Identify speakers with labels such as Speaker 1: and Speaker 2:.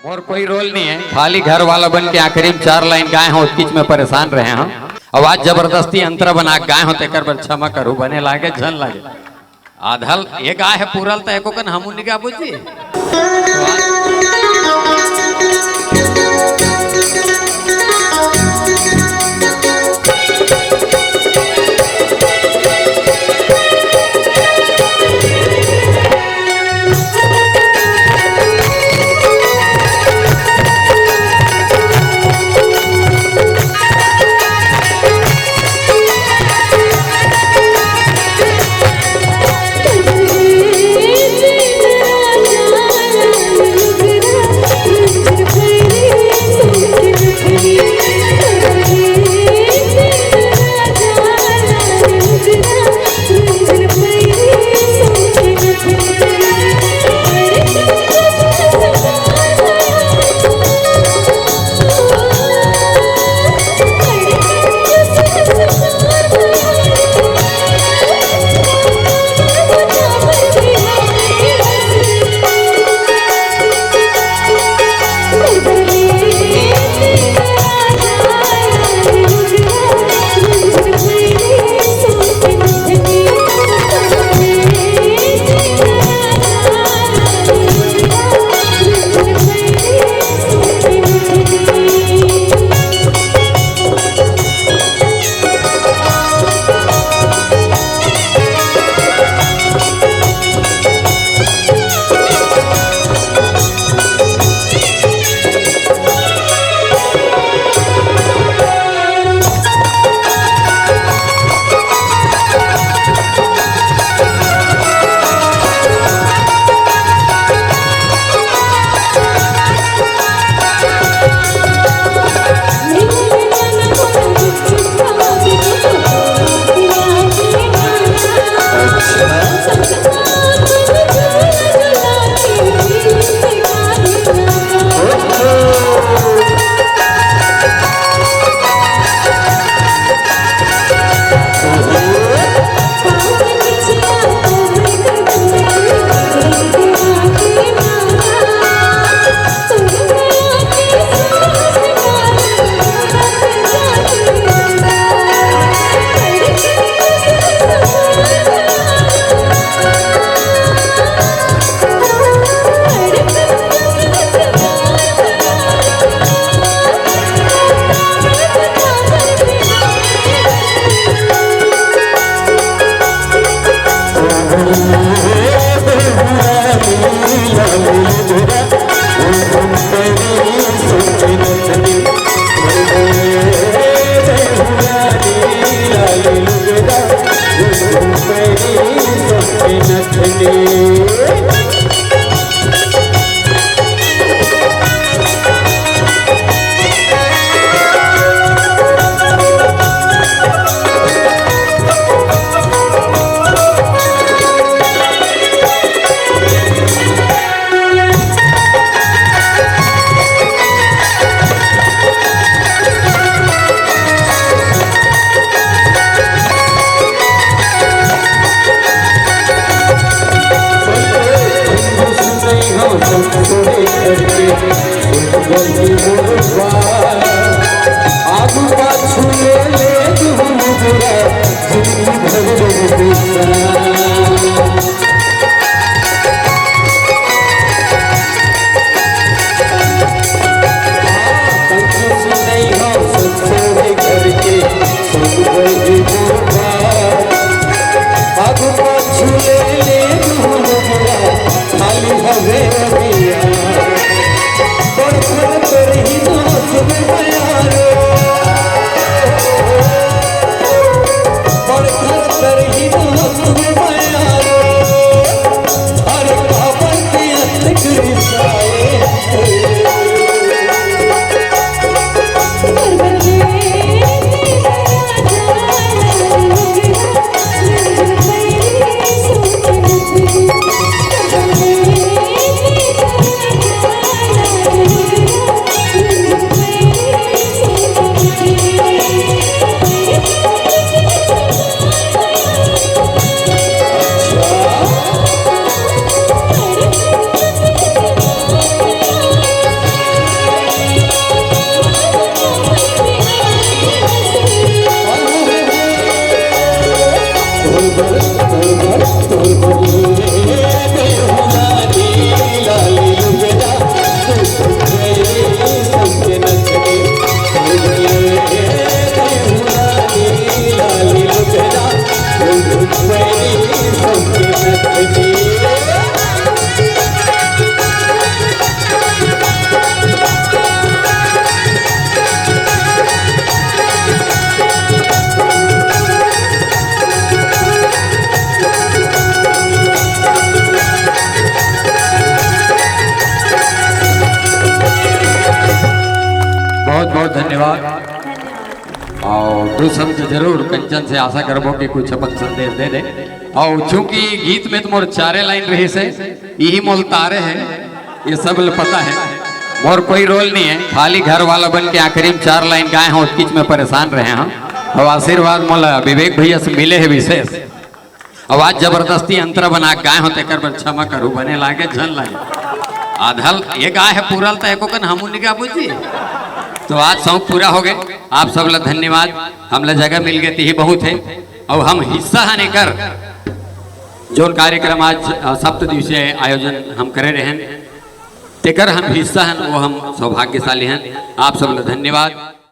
Speaker 1: और कोई रोल नहीं है, खाली घर वाला बन के आखिरी में 4 लाइन गाए हो, किच में परेशान रहे हम। आवाज जबरदस्ती अंतरा बना गाए हो, तेकर बर क्षमा करू, बने लागे झन लागे। आधल ये गाय है पूरल तो एको कन हमू निगा बुझी। धन्यवाद। और दो शब्द जरूर कंचन से आशा करबो कि कुछ अपन संदेश दे दे। और चूंकि गीत में तो मोर चारे लाइन रही से यही मोल तारे है, ये सब पता है, मोर कोई रोल नहीं है, खाली घर वाला बन के आखिरी में 4 लाइन गाए हैं, उसकीच में परेशान रहे हैं। और आशीर्वाद मोला विवेक भैया से मिले है विशेष। आवाज जबरदस्ती अंतरा बना गाए होते कर बर क्षमा करू बने लागे झन लागे आधल ये गाय है पूरल तो एको कन हमू निका बुझी। तो आज शौक पूरा हो गए, आप सब ला धन्यवाद। हम ला जगह मिल गई थी बहुत है और हम हिस्सा है कर जो कार्यक्रम आज 7 दिवसीय आयोजन हम करे रहे तेकर हम हिस्सा हैं, वो हम सौभाग्यशाली हैं। आप सब ला धन्यवाद।